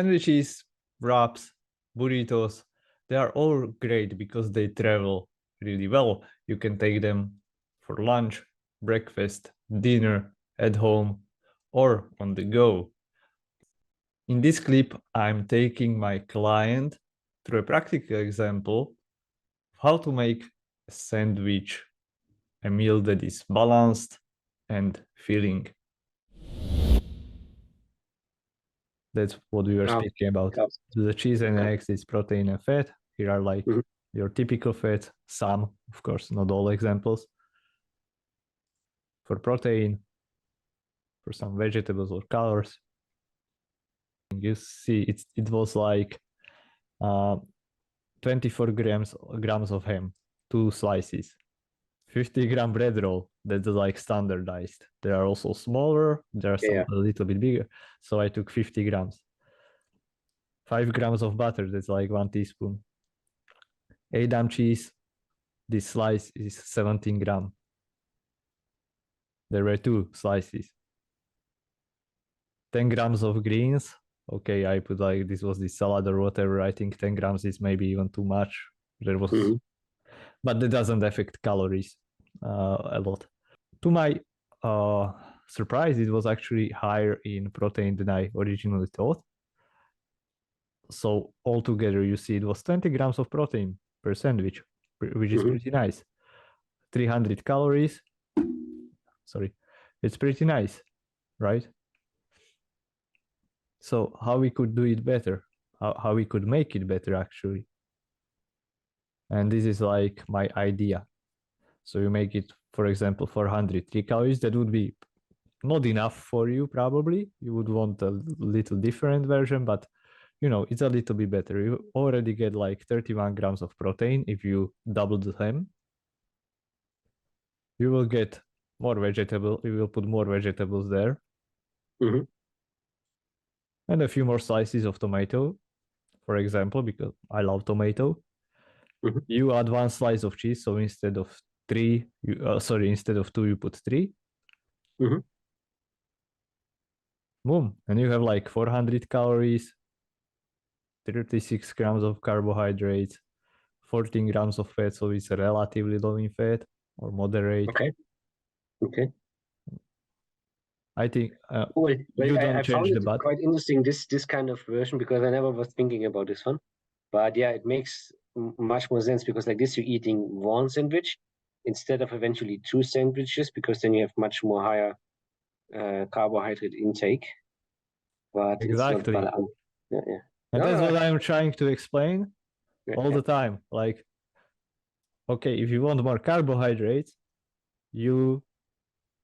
Sandwiches, wraps, burritos, they are all great because they travel really well. You can take them for lunch, breakfast, dinner, at home, or on the go. In this clip, I'm taking my client through a practical example of how to make a sandwich, a meal that is balanced and filling. That's what we were speaking about. The cheese and eggs is protein and fat. Here are like your typical fats, some, of course, not all examples. For protein, for some vegetables or colors. You see, it was like 24 grams of ham, 2 slices. 50-gram bread roll, that's like standardized. There are also smaller, there are some a little bit bigger. So I took 50 grams. 5 grams of butter, that's like 1 teaspoon. Edam cheese, this slice is 17 grams. There were 2 slices. 10 grams of greens. Okay, I put like, this was the salad or whatever. I think 10 grams is maybe even too much. There was, but that doesn't affect calories a lot. To my surprise, it was actually higher in protein than I originally thought. So altogether, you see, it was 20 grams of protein per sandwich, which is pretty nice. 300 calories. Sorry, it's pretty nice, right? So how we could do it better, how we could make it better actually. And this is like my idea. So you make it, for example, 403 calories. That would be not enough for you, probably. You would want a little different version, but you know, it's a little bit better. You already get like 31 grams of protein if you double the ham. You will get more vegetable. You will put more vegetables there. And a few more slices of tomato, for example, because I love tomato. You add 1 slice of cheese, so instead of 3, instead of 2, you put 3. Boom, and you have like 400 calories, 36 grams of carbohydrates, 14 grams of fat, so it's relatively low in fat or moderate. Okay. I think well, you don't I change found the it button. quite interesting, this kind of version, because I never was thinking about this one. But yeah, it makes much more sense, because like this, you're eating 1 sandwich instead of eventually 2 sandwiches, because then you have much more higher carbohydrate intake. But exactly. It's not, and that's what I'm trying to explain all the time. Like, okay, if you want more carbohydrates,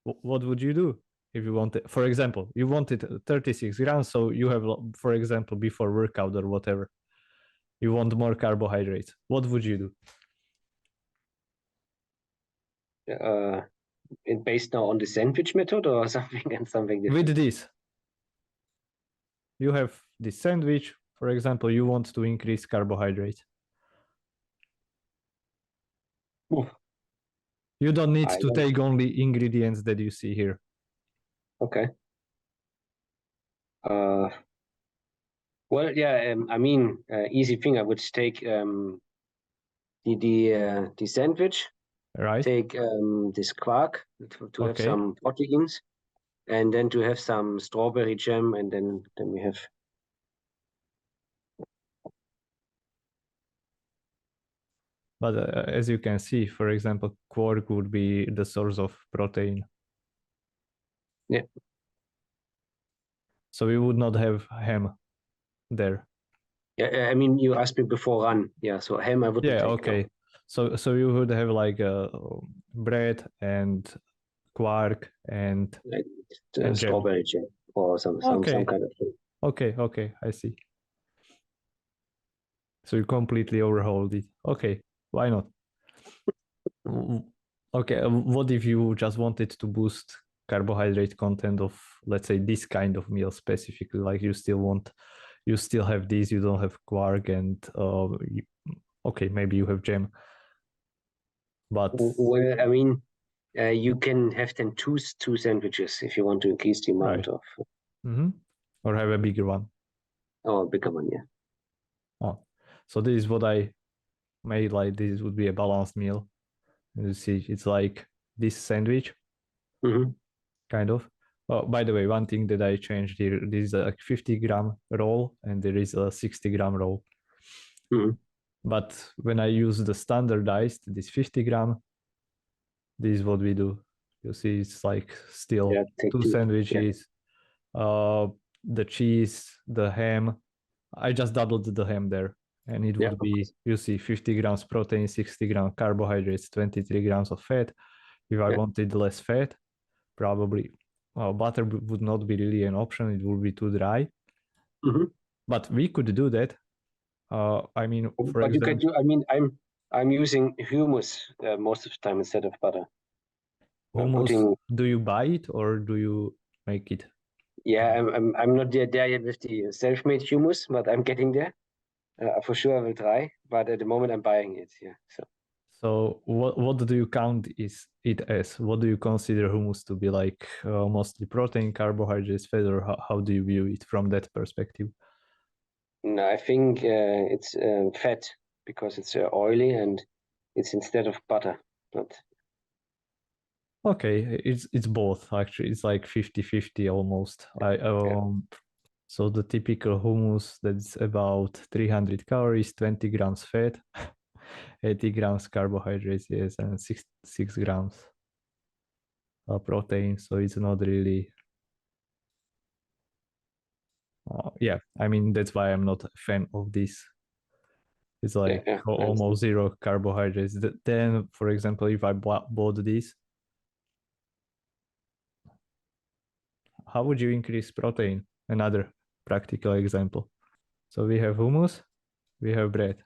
what would you do? If you want it, for example, you wanted 36 grams, so you have, for example, before workout or whatever, you want more carbohydrates. What would you do? Based now on the sandwich method or something and something different? With this, you have this sandwich, for example, you want to increase carbohydrates. You don't need to take only ingredients that you see here. Okay. Well, yeah, I mean, easy thing. I would take the sandwich, right? Take this quark to have some proteins, and then to have some strawberry jam, and then we have. But as you can see, for example, quark would be the source of protein. Yeah. So we would not have ham there. Yeah, I mean, you asked me before run. Yeah, so ham I wouldn't take. Okay. No. So you would have like bread and quark and strawberry jam or some kind of thing. Okay, I see. So you completely overhauled it. Okay, why not? Okay, what if you just wanted to boost carbohydrate content of, let's say, this kind of meal specifically? Like you still have these, you don't have quark, and okay, maybe you have jam. But well, I mean, you can have then two sandwiches if you want to increase the amount of. Or have a bigger one. Oh, a bigger one, yeah. Oh, so this is what I made. Like this would be a balanced meal. You see, it's like this sandwich, kind of. Oh, by the way, one thing that I changed here, this is a 50-gram roll and there is a 60-gram roll. But when I use the standardized, this 50-gram, this is what we do. You see, it's like still two sandwiches, the cheese, the ham. I just doubled the ham there. And it would be, you see, 50 grams protein, 60 grams carbohydrates, 23 grams of fat. If I wanted less fat, probably butter would not be really an option. It would be too dry. But we could do that. I mean, for but example, you could do. I mean, I'm using hummus most of the time instead of butter. Hummus, do you buy it or do you make it? Yeah, I'm not there yet with the self-made hummus, but I'm getting there. For sure, I will try. But at the moment, I'm buying it. Yeah. So what do you count is it as? What do you consider hummus to be like? Mostly protein, carbohydrates, fat, or how do you view it from that perspective? No, I think it's fat because it's oily and it's instead of butter. But Okay, it's both actually. It's like 50-50 almost. So the typical hummus that's about 300 calories, 20 grams fat, 80 grams carbohydrates, yes, and 6 grams protein. So it's not really. Yeah, I mean that's why I'm not a fan of this. It's like almost zero carbohydrates. Then, for example, if I bought this, how would you increase protein? Another practical example. So we have hummus, we have bread.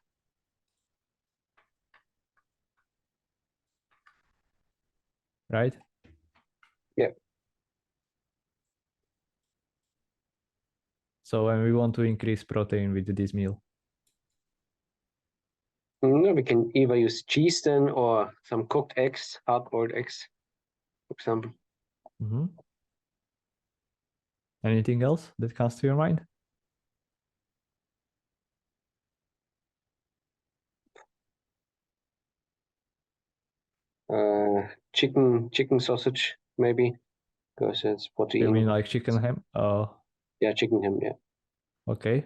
Right? Yeah. So when we want to increase protein with this meal. No, we can either use cheese then or some cooked eggs, hard-boiled eggs, for example. Anything else that comes to your mind? Chicken sausage, maybe, because it's protein. You mean like chicken ham? Yeah, chicken ham, yeah. Okay.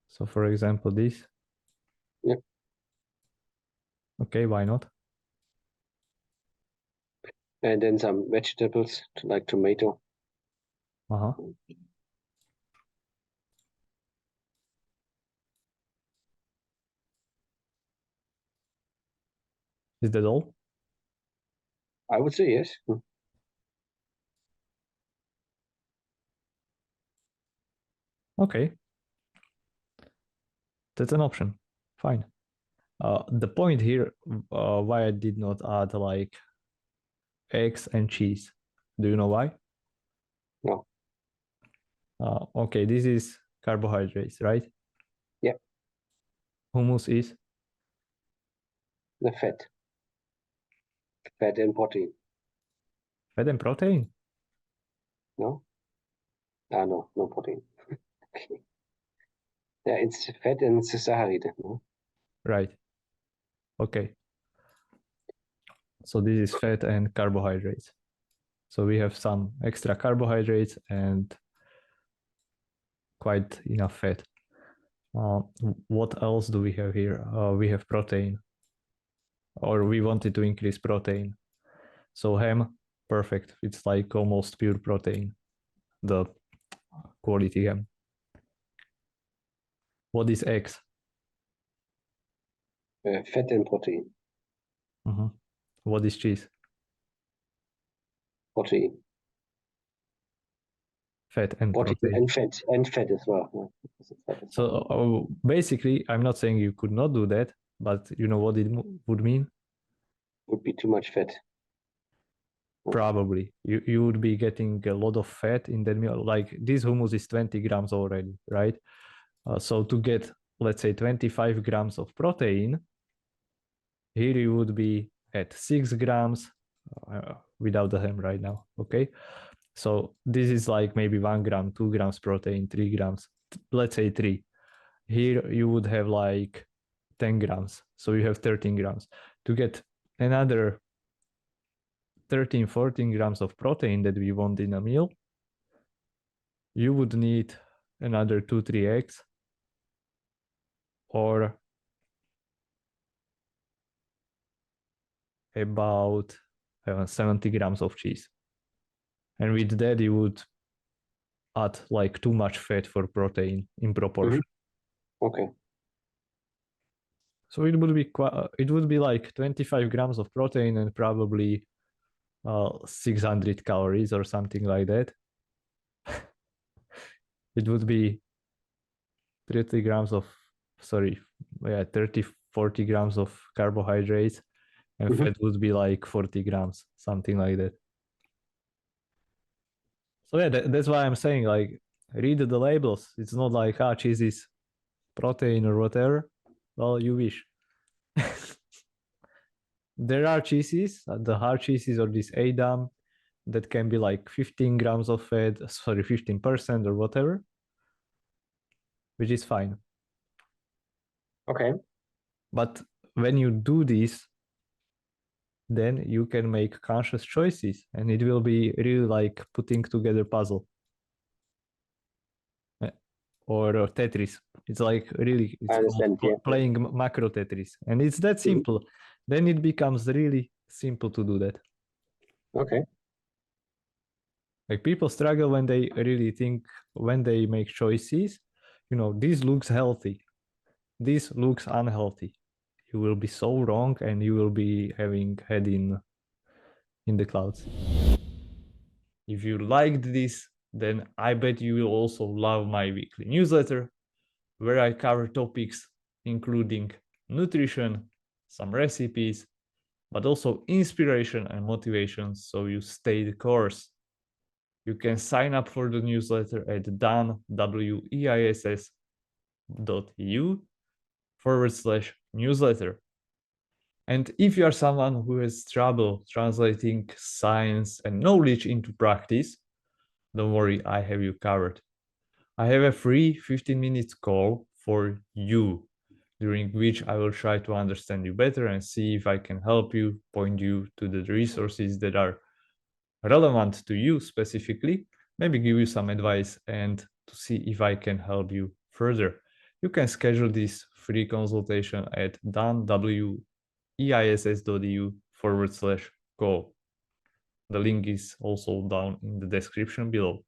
So for example, this. Yeah. Okay, why not? And then some vegetables, like tomato. Is that all? I would say yes. Okay. That's an option. Fine. The point here, why I did not add like eggs and cheese. Do you know why? No. Okay, this is carbohydrates, right? Yeah. Hummus is? The fat. Fat and protein. Fat and protein? No? No protein. Okay. Yeah, it's fat and saccharide. No? Right. Okay. So this is fat and carbohydrates. So we have some extra carbohydrates and quite enough fat. What else do we have here? We have protein, or we wanted to increase protein. So ham, perfect. It's like almost pure protein, the quality ham. What is eggs? Fat and protein. What is cheese? Protein. Fat and protein. And fat as well. Yeah. So basically, I'm not saying you could not do that, but you know what it would mean? Would be too much fat. Probably. You would be getting a lot of fat in that meal. Like this hummus is 20 grams already, right? So to get, let's say, 25 grams of protein, here you would be at 6 grams without the ham right now, okay? So this is like maybe 1 gram, 2 grams protein, 3 grams, let's say 3. Here you would have like 10 grams. So you have 13 grams. To get another 13, 14 grams of protein that we want in a meal, you would need another 2, 3 eggs or about 70 grams of cheese. And with that, you would add like too much fat for protein in proportion. Okay. So it would be like 25 grams of protein and probably 600 calories or something like that. It would be 30 grams of, 30, 40 grams of carbohydrates, and fat would be like 40 grams, something like that. So yeah, that's why I'm saying, like, read the labels. It's not like, cheese is protein or whatever. Well, you wish. There are cheeses, the hard cheeses or this Edam, that can be like 15 grams of fat, 15% or whatever, which is fine. Okay. But when you do this, then you can make conscious choices, and it will be really like putting together puzzle or Tetris. It's like really, it's called playing macro Tetris, and it's that simple. Then it becomes really simple to do that. Okay. Like, people struggle when they really think, when they make choices, this looks healthy, this looks unhealthy. You will be so wrong, and you will be having head in the clouds. If you liked this, then I bet you will also love my weekly newsletter, where I cover topics including nutrition, some recipes, but also inspiration and motivation, so you stay the course. You can sign up for the newsletter at weiss.eu/newsletter. And if you are someone who has trouble translating science and knowledge into practice, don't worry, I have you covered. I have a free 15-minute call for you, during which I will try to understand you better and see if I can help you, point you to the resources that are relevant to you specifically, maybe give you some advice, and to see if I can help you further. You can schedule this free consultation at danweiss.eu/call. The link is also down in the description below.